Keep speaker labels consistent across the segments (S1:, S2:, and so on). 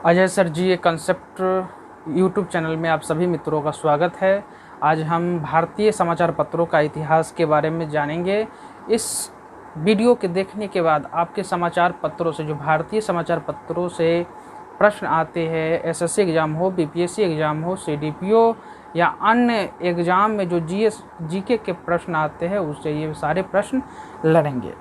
S1: Ajay sir जी, ये concept YouTube channel में आप सभी मित्रों का स्वागत है। आज हम भारतीय समाचार पत्रों का इतिहास के बारे में जानेंगे। इस वीडियो के देखने के बाद आपके समाचार पत्रों से, जो भारतीय समाचार पत्रों से प्रश्न आते हैं, एसएससी एग्ज़ाम हो, बीपीएससी एग्ज़ाम हो, सीडीपीओ या अन्य एग्ज़ाम में जो जीके के प्रश्न आते हैं, उससे ये सारे प्रश्न लड़ेंगे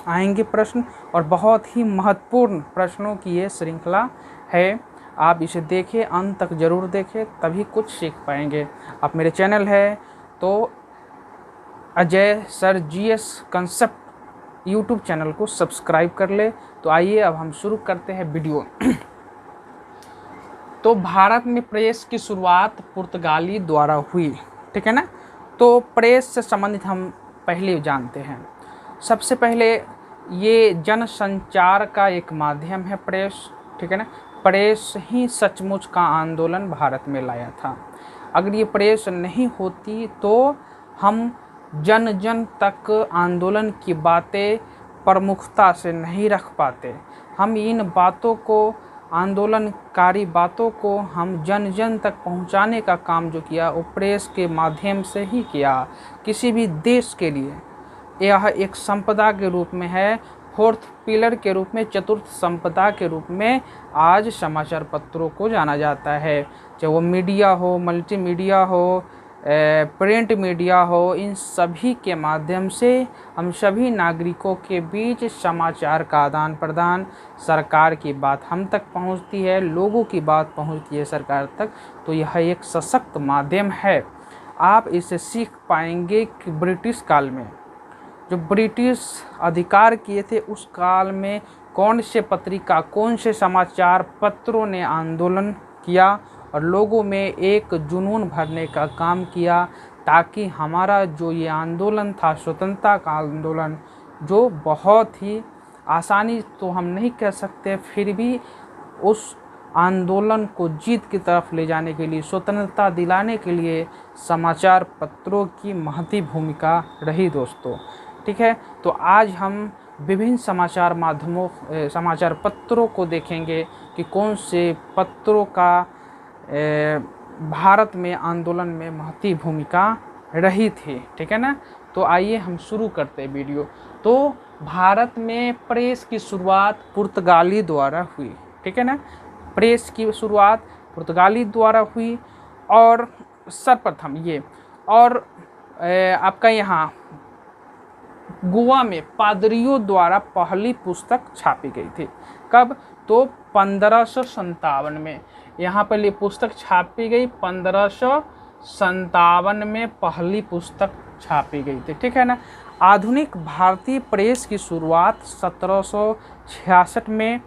S1: आएंगे प्रश्न, और बहुत ही महत्वपूर्ण प्रश्नों की ये श्रृंखला है। आप इसे देखें, अंत तक ज़रूर देखें, तभी कुछ सीख पाएंगे। आप मेरे चैनल है तो Ajay sir GS concept YouTube channel को सब्सक्राइब कर ले। तो आइए अब हम शुरू करते हैं वीडियो। तो भारत में प्रेस की शुरुआत पुर्तगाली द्वारा हुई, ठीक है ना। तो प्रेस से संबंधित हम पहले जानते हैं। सबसे पहले ये जनसंचार का एक माध्यम है प्रेस, ठीक है ना। प्रेस ही सचमुच का आंदोलन भारत में लाया था। अगर ये प्रेस नहीं होती तो हम जन जन तक आंदोलन की बातें प्रमुखता से नहीं रख पाते। हम इन बातों को, आंदोलनकारी बातों को हम जन जन तक पहुंचाने का काम जो किया वो प्रेस के माध्यम से ही किया। किसी भी देश के लिए यह एक संपदा के रूप में है, फोर्थ पिलर के रूप में, चतुर्थ संपदा के रूप में आज समाचार पत्रों को जाना जाता है। चाहे वो मीडिया हो, मल्टीमीडिया हो, प्रिंट मीडिया हो, इन सभी के माध्यम से हम सभी नागरिकों के बीच समाचार का आदान प्रदान, सरकार की बात हम तक पहुंचती है, लोगों की बात पहुंचती है सरकार तक। तो यह एक सशक्त माध्यम है। आप इसे सीख पाएंगे कि ब्रिटिश काल में जो ब्रिटिश अधिकार किए थे, उस काल में कौन से पत्रिका, कौन से समाचार पत्रों ने आंदोलन किया और लोगों में एक जुनून भरने का काम किया, ताकि हमारा जो ये आंदोलन था, स्वतंत्रता का आंदोलन, जो बहुत ही आसानी तो हम नहीं कह सकते, फिर भी उस आंदोलन को जीत की तरफ ले जाने के लिए, स्वतंत्रता दिलाने के लिए समाचार पत्रों की महती भूमिका रही दोस्तों, ठीक है। तो आज हम विभिन्न समाचार माध्यमों, समाचार पत्रों को देखेंगे कि कौन से पत्रों का भारत में आंदोलन में महती भूमिका रही थी, ठीक है ना। तो आइए हम शुरू करते हैं वीडियो। तो भारत में प्रेस की शुरुआत पुर्तगाली द्वारा हुई, ठीक है ना। प्रेस की शुरुआत पुर्तगाली द्वारा हुई और सर्वप्रथम ये, और आपका यहाँ गोवा में पादरियों द्वारा पहली पुस्तक छापी गई थी। कब? तो 1557 में यहाँ पर ये पुस्तक छापी गई। 1557 में पहली पुस्तक छापी गई थी, ठीक है ना। आधुनिक भारतीय प्रेस की शुरुआत 1766 में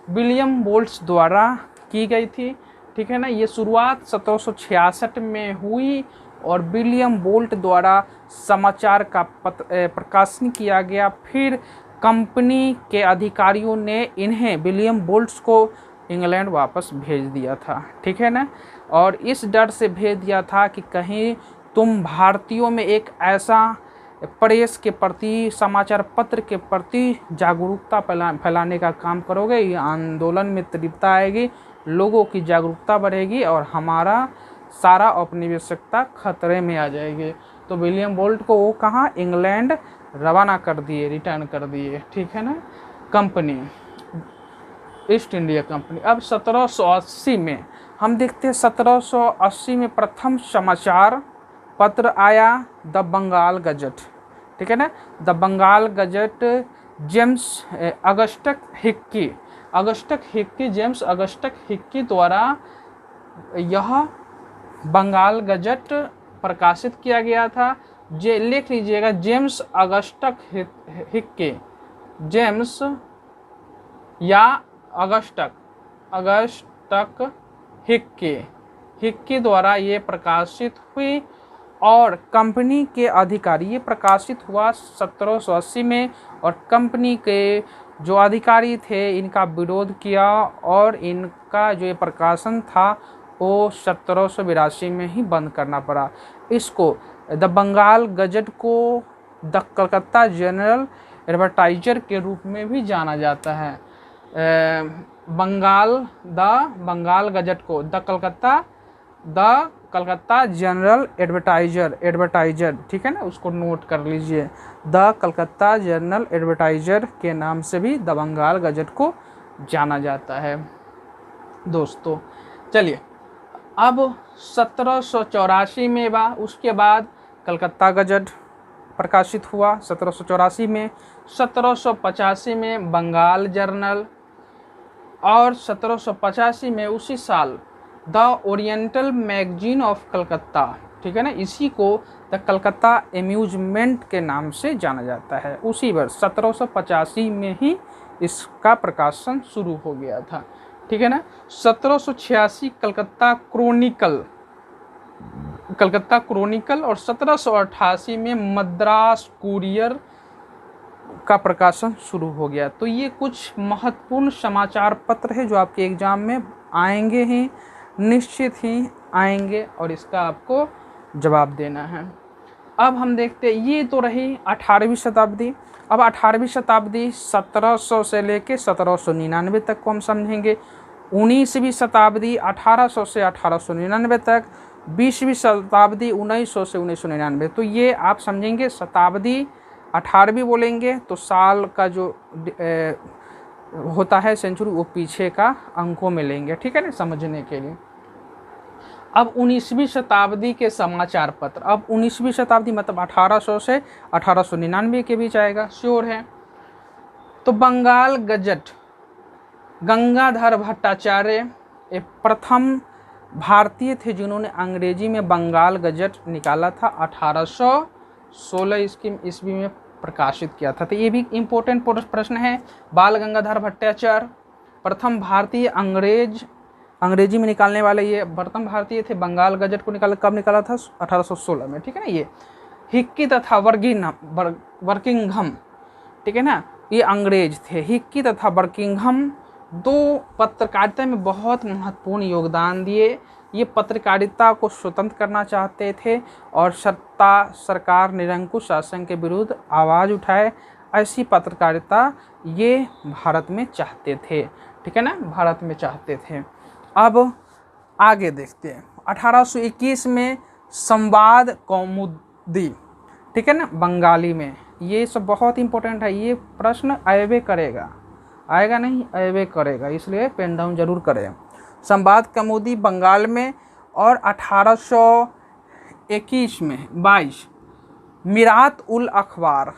S1: विलियम बोल्ट्स द्वारा की गई थी, ठीक है ना। ये शुरुआत 1766 में हुई और विलियम बोल्ट द्वारा समाचार का प्रकाशन किया गया। फिर कंपनी के अधिकारियों ने इन्हें, विलियम बोल्ट्स को, इंग्लैंड वापस भेज दिया था, ठीक है ना। और इस डर से भेज दिया था कि कहीं तुम भारतीयों में एक ऐसा प्रेस के प्रति, समाचार पत्र के प्रति जागरूकता फैलाने का काम करोगे, ये आंदोलन में तीव्रता आएगी, लोगों की जागरूकता बढ़ेगी और हमारा सारा औपनिवेशिकता खतरे में आ जाएगी। तो विलियम बोल्ट को वो कहाँ, इंग्लैंड रवाना कर दिए, रिटर्न कर दिए, ठीक है ना। Company, east India company. अब 1780 में हम देखते हैं, 1780 में प्रथम समाचार पत्र आया, द बंगाल गजट, ठीक है ना। The Bengal gazette James Augustus Hicky द्वारा यह बंगाल गजट प्रकाशित किया गया था। लिख लीजिएगा, जेम्स अगस्टक हिक्की, जेम्स या अगस्टक हिक्की द्वारा ये प्रकाशित हुई और कंपनी के अधिकारी, ये प्रकाशित हुआ 1780 में, और कंपनी के जो अधिकारी थे इनका विरोध किया और इनका जो ये प्रकाशन था वो 1782 में ही बंद करना पड़ा। इसको, द बंगाल गजट को द कलकत्ता जनरल एडवर्टाइजर के रूप में भी जाना जाता है। बंगाल गजट को द कलकत्ता जनरल एडवर्टाइजर, ठीक है ना, उसको नोट कर लीजिए। द कलकत्ता जनरल एडवर्टाइजर के नाम से भी द बंगाल गजट को जाना जाता है दोस्तों। चलिए, अब 1784 में उसके बाद कलकत्ता गजट प्रकाशित हुआ 1784 में, 1785 में बंगाल जर्नल, और 1785 में उसी साल the oriental magazine of Calcutta, ठीक है ना, इसी को द कलकत्ता एम्यूजमेंट के नाम से जाना जाता है। उसी वर्ष 1785 में ही इसका प्रकाशन शुरू हो गया था, ठीक है ना। 1786 कलकत्ता क्रोनिकल और 1788 में मद्रास कुरियर का प्रकाशन शुरू हो गया। तो ये कुछ महत्वपूर्ण समाचार पत्र है जो आपके एग्जाम में आएंगे ही, निश्चित ही आएंगे, और इसका आपको जवाब देना है। अब हम देखते हैं, ये तो रही 18वीं शताब्दी। अब 18वीं शताब्दी 1700 से लेके 1799 तक को हम समझेंगे। 19वीं शताब्दी 1800 से 1899 तक, 20वीं शताब्दी 1900 से 1999। तो ये आप समझेंगे शताब्दी 18वीं बोलेंगे तो साल का जो होता है सेंचुरी, वो पीछे का अंकों में लेंगे, ठीक है ना, समझने के लिए। अब 19वीं शताब्दी के समाचार पत्र, अब 19वीं शताब्दी मतलब 1800 से 1899 के बीच आएगा, श्योर है। तो बंगाल गजट, गंगाधर भट्टाचार्य एक प्रथम भारतीय थे जिन्होंने अंग्रेजी में बंगाल गजट निकाला था। 1816 ईस्वी में प्रकाशित किया था। तो ये भी इम्पोर्टेंट प्रश्न है। बाल गंगाधर भट्टाचार्य प्रथम भारतीय अंग्रेजी में निकालने वाले ये प्रथम भारतीय थे। बंगाल गजट को कब निकाला था? 1816 में, ठीक है ना। ये हिक्की तथा वर्किंघम, ठीक है ना, ये अंग्रेज थे। हिक्की तथा वर्किंघम दो पत्रकारिता में बहुत महत्वपूर्ण योगदान दिए। ये पत्रकारिता को स्वतंत्र करना चाहते थे और सरकार निरंकुश शासन के विरुद्ध आवाज़ उठाए, ऐसी पत्रकारिता ये भारत में चाहते थे, ठीक है ना, भारत में चाहते थे। अब आगे देखते हैं। 1821 में संवाद कौमुदी, ठीक है ना, बंगाली में। ये सब बहुत इंपॉर्टेंट है, ये प्रश्न आएबे करेगा, आएगा नहीं, आएबे करेगा, इसलिए पेन डाउन जरूर करें। संवाद कौमुदी बंगाल में। और 1821 में 22 मीरात उल अखबार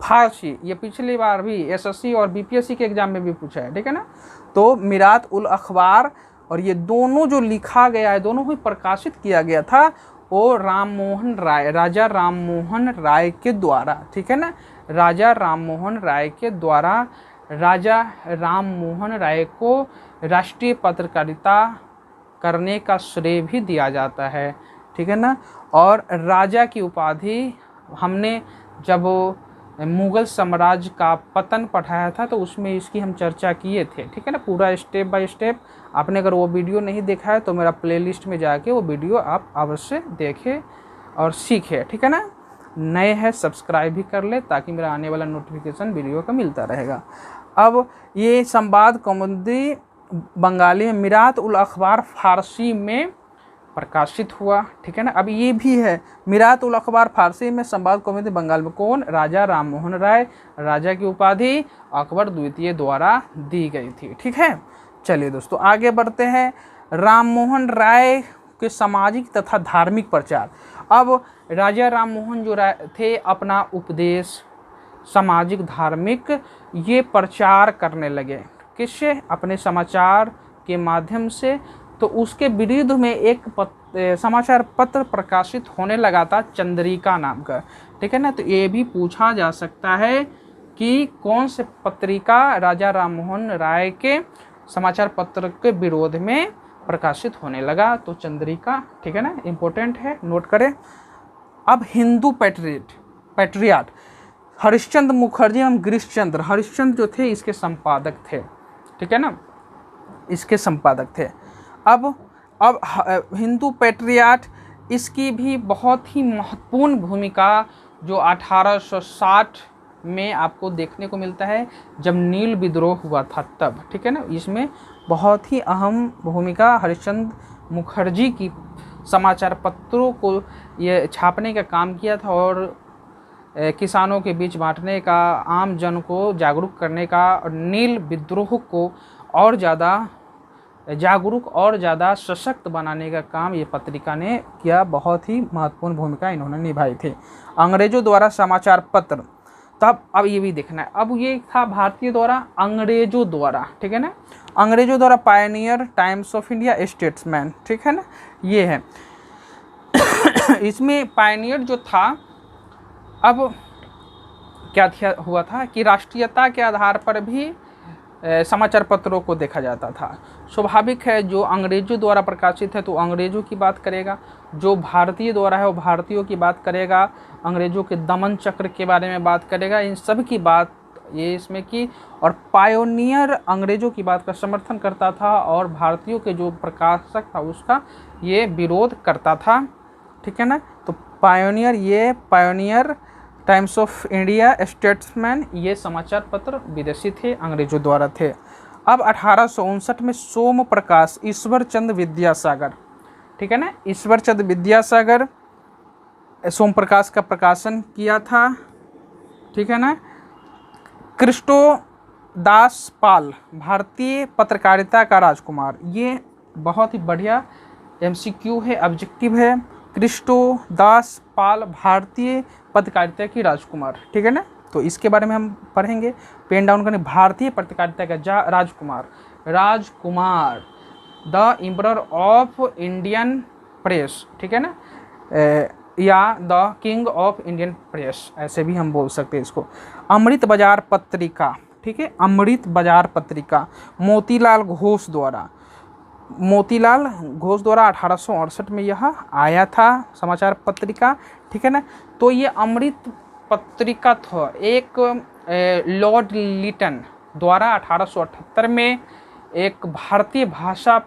S1: फारसी, ये पिछली बार भी एसएससी और बीपीएससी के एग्जाम में भी पूछा है, ठीक है ना। तो मीरात उल अखबार, और ये दोनों जो लिखा गया है, दोनों ही प्रकाशित किया गया था वो राजा राम मोहन राय के द्वारा, ठीक है ना, राजा राम मोहन राय के द्वारा। राजा राम मोहन राय को राष्ट्रीय पत्रकारिता करने का श्रेय भी दिया जाता है, ठीक है ना। और राजा की उपाधि हमने जब मुगल साम्राज्य का पतन पढ़ाया था तो उसमें इसकी हम चर्चा किए थे, ठीक है ना, पूरा स्टेप बाय स्टेप। आपने अगर वो वीडियो नहीं देखा है तो मेरा प्लेलिस्ट में जाके वो वीडियो आप अवश्य देखें और सीखें, ठीक है ना। नए हैं सब्सक्राइब भी कर ले ताकि मेरा आने वाला नोटिफिकेशन वीडियो का मिलता रहेगा। अब ये संवाद कौमुदी बंगाली में, मीरात उल अखबार फारसी में प्रकाशित हुआ, ठीक है ना। अब ये भी है, मीरात उल अखबार फारसी में, संवाद कौमुदी बंगाल में। कौन? राजा राम मोहन राय, राजा की उपाधि अकबर द्वितीय द्वारा दी गई थी, ठीक है। चलिए दोस्तों आगे बढ़ते हैं। राम मोहन राय के सामाजिक तथा धार्मिक प्रचार। अब राजा राम मोहन जो राय थे अपना उपदेश सामाजिक धार्मिक ये प्रचार करने लगे, किससे? अपने समाचार के माध्यम से। तो उसके विरुद्ध में एक समाचार पत्र प्रकाशित होने लगा था चंद्रिका नाम का, ठीक है ना। तो ये भी पूछा जा सकता है कि कौन से पत्रिका राजा राम मोहन राय के समाचार पत्र के विरोध में प्रकाशित होने लगा। तो चंद्रिका, ठीक है ना, इम्पोर्टेंट है, नोट करें। अब हिंदू पैट्रियाट हरिश्चंद्र मुखर्जी एवं गिरीशचंद्र हरिश्चंद्र जो थे इसके संपादक थे, ठीक है ना, इसके संपादक थे। अब हिंदू पैट्रियाट, इसकी भी बहुत ही महत्वपूर्ण भूमिका जो 1860 में आपको देखने को मिलता है जब नील विद्रोह हुआ था तब, ठीक है ना। इसमें बहुत ही अहम भूमिका हरिश्चंद्र मुखर्जी की समाचार पत्रों को ये छापने का काम किया था और किसानों के बीच बांटने का, आम जन को जागरूक करने का और नील विद्रोह को और ज़्यादा जागरूक और ज़्यादा सशक्त बनाने का काम ये पत्रिका ने किया। बहुत ही महत्वपूर्ण भूमिका इन्होंने निभाई थी। अंग्रेजों द्वारा समाचार पत्र, तब अब ये भी देखना है, अब ये था भारतीय द्वारा, अंग्रेजों द्वारा, ठीक है ना। अंग्रेजों द्वारा Pioneer, times of India, statesman, ठीक है ना, ये है। इसमें पायनियर जो था, अब क्या हुआ था कि राष्ट्रीयता के आधार पर भी समाचार पत्रों को देखा जाता था। स्वाभाविक है, जो अंग्रेजों द्वारा प्रकाशित है तो अंग्रेजों की बात करेगा, जो भारतीय द्वारा है वो भारतीयों की बात करेगा, अंग्रेजों के दमन चक्र के बारे में बात करेगा, इन सब की बात ये इसमें की। और पायोनियर अंग्रेजों की बात का समर्थन करता था और भारतीयों के जो प्रकाशक था उसका ये विरोध करता था, ठीक है ना। तो pioneer, times of India, statesman, ये समाचार पत्र विदेशी थे, अंग्रेजों द्वारा थे। अब 1859 में सोम प्रकाश ईश्वर चंद्र विद्यासागर, ठीक है ना, ईश्वर चंद्र विद्यासागर सोम प्रकाश का प्रकाशन किया था, ठीक है ना। क्रिस्टो दास पाल, भारतीय पत्रकारिता का राजकुमार, ये बहुत ही बढ़िया MCQ है, ऑब्जेक्टिव है। क्रिस्टो दास पाल, भारतीय पत्रकारिता की राजकुमार, ठीक है ना। तो इसके बारे में हम पढ़ेंगे, पेन डाउन करें। भारतीय पत्रकारिता का राजकुमार, the emperor of Indian press, ठीक है ना, या the king of Indian press, ऐसे भी हम बोल सकते हैं इसको। अमृत बाजार पत्रिका, ठीक है, अमृत बाजार पत्रिका मोतीलाल घोष द्वारा 1868 में यह आया था समाचार पत्रिका, ठीक है ना। तो ये अमृत पत्रिका था एक लॉर्ड लिटन द्वारा 1878 में एक भारतीय भाषा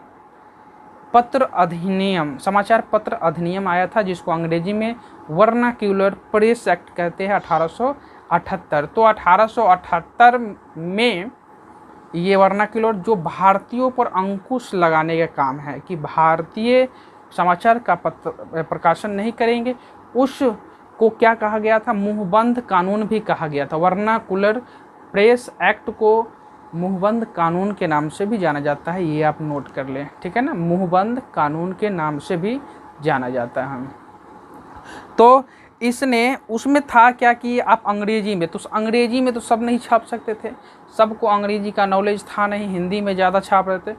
S1: पत्र अधिनियम, समाचार पत्र अधिनियम आया था, जिसको अंग्रेजी में वर्नाक्यूलर प्रेस एक्ट कहते हैं, 1878। तो 1878 में ये वर्नाक्यूलर जो भारतीयों पर अंकुश लगाने का काम है कि भारतीय समाचार का पत्र प्रकाशन नहीं करेंगे, उसको क्या कहा गया था, मुंहबंद कानून भी कहा गया था। वर्नाक्यूलर प्रेस एक्ट को मुंहबंद कानून के नाम से भी जाना जाता है, ये आप नोट कर लें, ठीक है ना, मुंहबंद कानून के नाम से भी जाना जाता है। तो इसने उसमें था क्या कि आप अंग्रेजी में तो सब नहीं छाप सकते थे, सबको अंग्रेजी का नॉलेज था नहीं, हिंदी में ज़्यादा छाप रहे थे,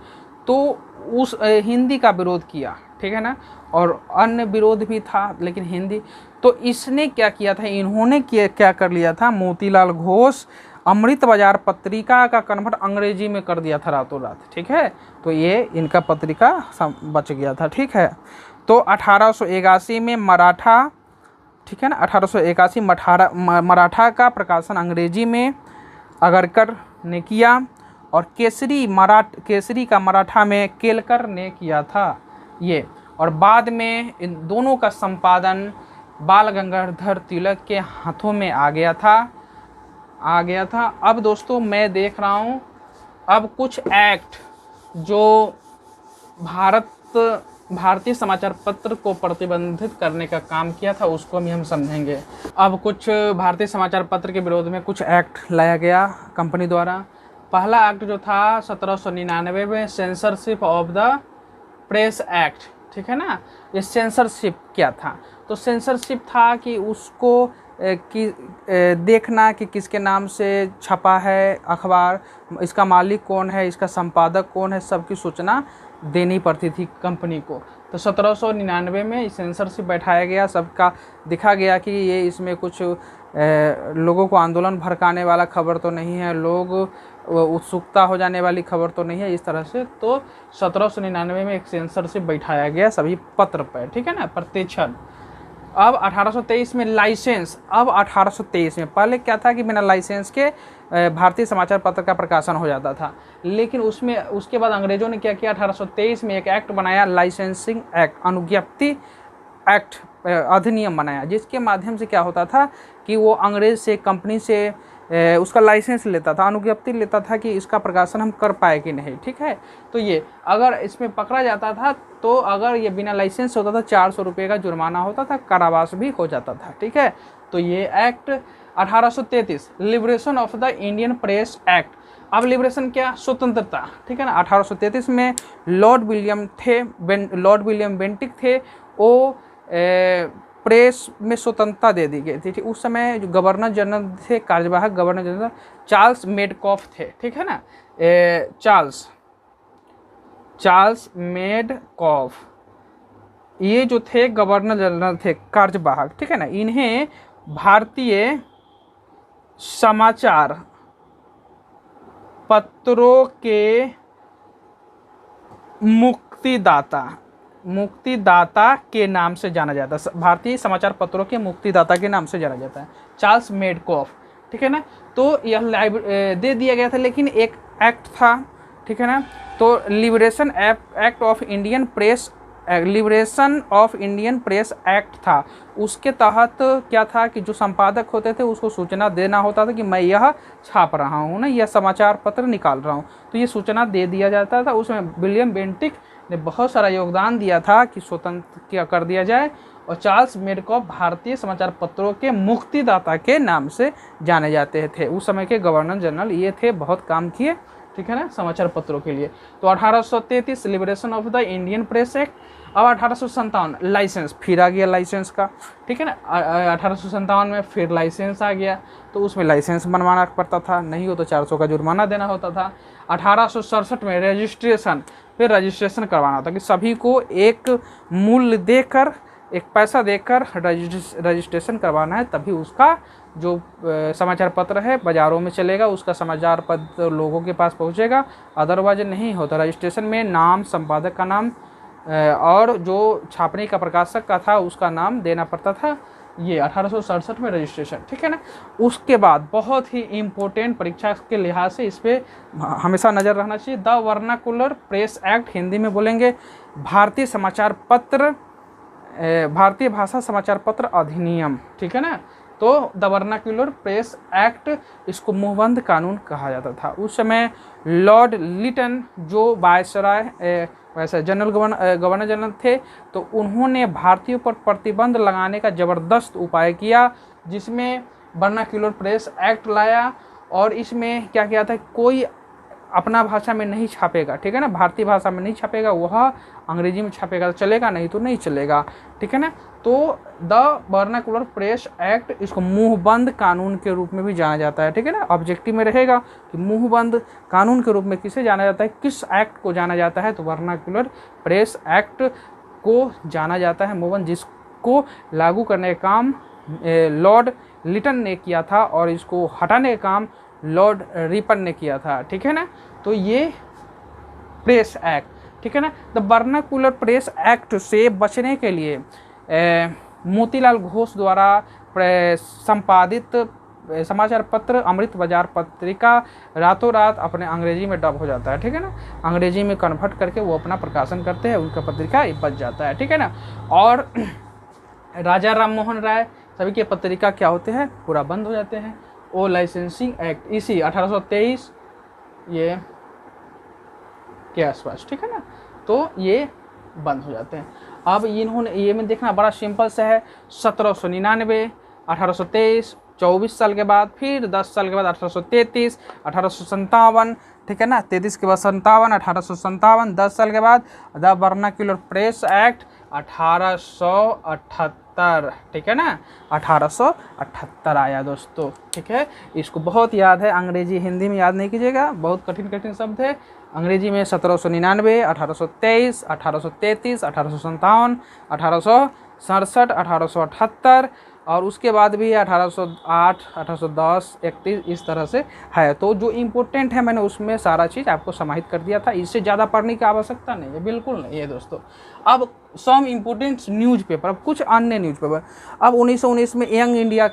S1: तो उस हिंदी का विरोध किया, ठीक है ना, और अन्य विरोध भी था, लेकिन हिंदी। तो इसने क्या किया था, इन्होंने क्या कर लिया था, मोतीलाल घोष अमृत बाजार पत्रिका का कन्वर्ट अंग्रेजी में कर दिया था रातों रात, ठीक है। तो ये इनका पत्रिका बच गया था, ठीक है। तो 1881 में मराठा, ठीक है ना, 1881 मराठा का प्रकाशन अंग्रेजी में अगरकर ने किया, और केसरी का मराठा में केलकर ने किया था ये। और बाद में इन दोनों का संपादन बाल गंगाधर तिलक के हाथों में आ गया था। अब दोस्तों मैं देख रहा हूँ अब कुछ एक्ट जो भारतीय समाचार पत्र को प्रतिबंधित करने का काम किया था उसको भी हम समझेंगे। अब कुछ भारतीय समाचार पत्र के विरोध में कुछ एक्ट लाया गया कंपनी द्वारा। पहला एक्ट जो था 1799 में censorship of the press act, ठीक है ना। ये सेंसरशिप क्या था, तो सेंसरशिप था कि उसको देखना कि किसके नाम से छपा है अखबार, इसका मालिक कौन है, इसका संपादक कौन है, सबकी सूचना देनी पड़ती थी कंपनी को। तो 1799 में सेंसरशिप बैठाया गया, सबका दिखा गया कि ये इसमें कुछ लोगों को आंदोलन भड़काने वाला खबर तो नहीं है, लोग उत्सुकता हो जाने वाली खबर तो नहीं है, इस तरह से। तो 1799 में एक सेंसरशिप बैठाया गया सभी पत्र पर, ठीक है ना, प्रतिक्षण। अब 1823 में लाइसेंस, अब 1823 में, पहले क्या था कि बिना लाइसेंस के भारतीय समाचार पत्र का प्रकाशन हो जाता था, लेकिन उसके बाद अंग्रेजों ने क्या किया, 1823 में एक एक्ट बनाया, लाइसेंसिंग एक्ट, अनुज्ञप्ति एक्ट अधिनियम बनाया, जिसके माध्यम से क्या होता था कि वो अंग्रेज से, कंपनी से उसका लाइसेंस लेता था, अनुज्ञप्ति लेता था कि इसका प्रकाशन हम कर पाए कि नहीं। ठीक है, तो ये अगर इसमें पकड़ा जाता था तो अगर ये बिना लाइसेंस होता था 400 रुपये का जुर्माना होता था, कारावास भी हो जाता था। ठीक है, तो ये act 1833 liberation of the Indian press act. अब लिबरेशन क्या, स्वतंत्रता। ठीक है ना, 1833 में लॉर्ड विलियम बेंटिक थे, वो प्रेस में स्वतंत्रता दे दी गई थी। उस समय जो गवर्नर जनरल थे, कार्यवाहक गवर्नर जनरल चार्ल्स मेडकॉफ थे। ठीक है ना, चार्ल्स मेडकॉफ, ये जो थे गवर्नर जनरल थे, कार्यवाहक। ठीक है ना, इन्हें भारतीय समाचार पत्रों के मुक्तिदाता के नाम से जाना जाता है। भारतीय समाचार पत्रों के मुक्तिदाता के नाम से जाना जाता है, चार्ल्स मेडकॉफ। ठीक है ना, तो यह दे दिया गया था, लेकिन एक एक्ट था। ठीक है ना, तो liberation of Indian press act था। उसके तहत क्या था कि जो संपादक होते थे उसको सूचना देना होता था कि मैं यह छाप रहा हूँ ना, यह समाचार पत्र निकाल रहा हूँ, तो ये सूचना दे दिया जाता था। उसमें विलियम बेंटिक ने बहुत सारा योगदान दिया था कि स्वतंत्र क्या कर दिया जाए, और चार्ल्स मेडकॉफ भारतीय समाचार पत्रों के मुक्तिदाता के नाम से जाने जाते थे। उस समय के गवर्नर जनरल ये थे, बहुत काम किए। ठीक है ना, समाचार पत्रों के लिए। तो 1833 liberation of the Indian press act. अब 1857 लाइसेंस, फिर आ गया लाइसेंस का। ठीक है ना, 1857 में फिर लाइसेंस आ गया, तो उसमें लाइसेंस बनवाना पड़ता था, नहीं हो तो 400 का जुर्माना देना होता था। 1867 में रजिस्ट्रेशन, फिर रजिस्ट्रेशन करवाना होता कि सभी को एक मूल्य देकर, एक पैसा देकर रजिस्ट्रेशन करवाना है, तभी उसका जो समाचार पत्र है बाज़ारों में चलेगा, उसका समाचार पत्र लोगों के पास पहुंचेगा। अदरवाइज नहीं होता। रजिस्ट्रेशन में नाम, संपादक का नाम और जो छापने का प्रकाशक का था उसका नाम देना पड़ता था। ये 1867 में रजिस्ट्रेशन। ठीक है ना, उसके बाद बहुत ही इम्पोर्टेंट परीक्षा के लिहाज से इस पर हमेशा नज़र रहना चाहिए, the vernacular press act, Hindi में बोलेंगे भारतीय भाषा समाचार पत्र अधिनियम। ठीक है ना, तो द वर्नाक्युलर प्रेस एक्ट, इसको मुहबंद कानून कहा जाता था। उस समय लॉर्ड लिटन जो वैसे गवर्नर जनरल थे, तो उन्होंने भारतीयों पर प्रतिबंध लगाने का ज़बरदस्त उपाय किया, जिसमें वर्नाक्युलर प्रेस एक्ट लाया। और इसमें क्या किया था, कोई अपना भाषा में नहीं छापेगा। ठीक है ना, भारतीय भाषा में नहीं छापेगा, वह अंग्रेजी में छापेगा तो चलेगा, नहीं तो नहीं चलेगा। ठीक है ना, तो द वर्नाकुलर प्रेस एक्ट, इसको मुंहबंद कानून के रूप में भी जाना जाता है। ठीक है ना, ऑब्जेक्टिव में रहेगा कि मुंहबंद कानून के रूप में किसे जाना जाता है, किस एक्ट को जाना जाता है, तो वर्नाकुलर प्रेस एक्ट को जाना जाता है मुंहबंद, जिसको लागू करने का काम लॉर्ड लिटन ने किया था और इसको हटाने का काम लॉर्ड रिपन ने किया था। ठीक है ना, तो ये प्रेस एक्ट। ठीक है ना, द वर्नाकुलर प्रेस एक्ट से बचने के लिए मोतीलाल घोष द्वारा संपादित समाचार पत्र अमृत बाजार पत्रिका रातों रात अपने अंग्रेजी में डब हो जाता है। ठीक है ना, अंग्रेजी में कन्वर्ट करके वो अपना प्रकाशन करते हैं, उनका पत्रिका बच जाता है। ठीक है ना, और राजा राम मोहन राय सभी के पत्रिका क्या होते हैं, पूरा बंद हो जाते हैं। ओ लाइसेंसिंग एक्ट इसी 1823 ये के आसपास। ठीक है ना, तो ये बंद हो जाते हैं। अब इन्होंने ये में देखना बड़ा सिंपल सा है, 1799, 1823, 24 साल के बाद, फिर 10 साल के बाद 1833, 1857। ठीक है ना, 33 के बाद 57, 1857, 10 साल के बाद द वर्नाक्युलर प्रेस एक्ट 1878। ठीक है ना, 1878 आया दोस्तों। ठीक है, इसको बहुत याद है, अंग्रेजी हिंदी में याद नहीं कीजिएगा, बहुत कठिन कठिन शब्द है। अंग्रेजी में 1799, 1823, 1833, 1857, 1867, 1878 और उसके बाद भी 1808, 1810, 31 इस तरह से है। तो जो इम्पोर्टेंट है मैंने उसमें सारा चीज़ आपको समाहित कर दिया था, इससे ज़्यादा पढ़ने की आवश्यकता नहीं है, बिल्कुल नहीं है दोस्तों। अब सम इम्पोर्टेंट न्यूज़पेपर, अब कुछ अन्य न्यूज़पेपर। अब 1919 में यंग इंडिया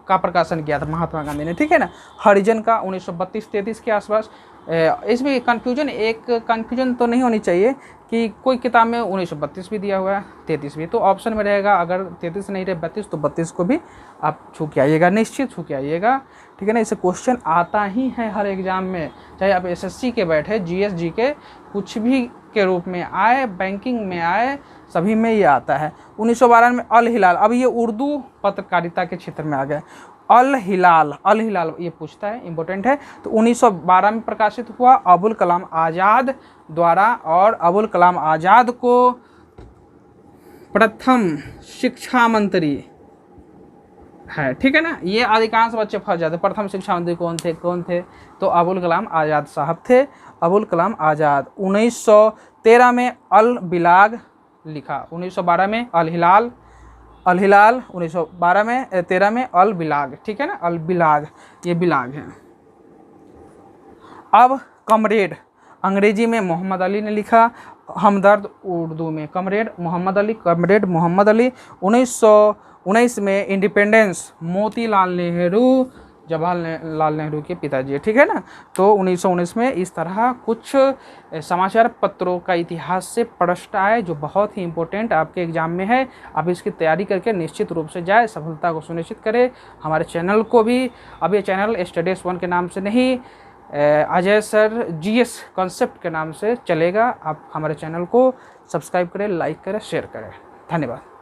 S1: का प्रकाशन किया था महात्मा गांधी ने। ठीक है ना, हरिजन का 1932-33 के आसपास, इसमें कन्फ्यूजन तो नहीं होनी चाहिए कि कोई किताब में 1932 भी दिया हुआ है, 33 भी, तो ऑप्शन में रहेगा अगर 33 नहीं रहे 32 तो 32 को भी आप छू के आइएगा, निश्चित छू के आइएगा, ठीक है ना। इससे क्वेश्चन आता ही है हर एग्जाम में, चाहे आप एसएससी के बैठे, जीएस जीके कुछ भी के रूप में आए, बैंकिंग में आए, सभी में ये आता है। 1912 में अल हिलाल, अब ये उर्दू पत्रकारिता के क्षेत्र में आ गया। अल हिलाल ये पूछता है, इम्पोर्टेंट है। तो 1912 में प्रकाशित हुआ अबुल कलाम आज़ाद द्वारा, और अबुल कलाम आज़ाद को प्रथम शिक्षा मंत्री है, ठीक है ना। ये अधिकांश बच्चे फंस जाते, प्रथम शिक्षा मंत्री कौन थे, तो अबुल कलाम आज़ाद साहब थे, अबुल कलाम आज़ाद। 1913 में अल बिलाग लिखा, 1912 में अल हिलाल, 1912 में 13 में अल बिलाग, ठीक है ना, अल बिलाग, ये बिलाग है। अब कमरेड अंग्रेजी में मोहम्मद अली ने लिखा, हमदर्द उर्दू में कमरेड मोहम्मद अली। 1919 में इंडिपेंडेंस मोतीलाल नेहरू, जवाहरलाल नेहरू के पिताजी, ठीक है ना। तो 1919 में इस तरह कुछ समाचार पत्रों का इतिहास से प्रश्न आए जो बहुत ही इम्पोर्टेंट आपके एग्जाम में है। आप इसकी तैयारी करके निश्चित रूप से जाए, सफलता को सुनिश्चित करें। हमारे चैनल को भी, अब ये चैनल स्टडीज 1 के नाम से नहीं, अजय सर जीएस कॉन्सेप्ट के नाम से चलेगा। आप हमारे चैनल को सब्सक्राइब करें, लाइक करें, शेयर करें। धन्यवाद।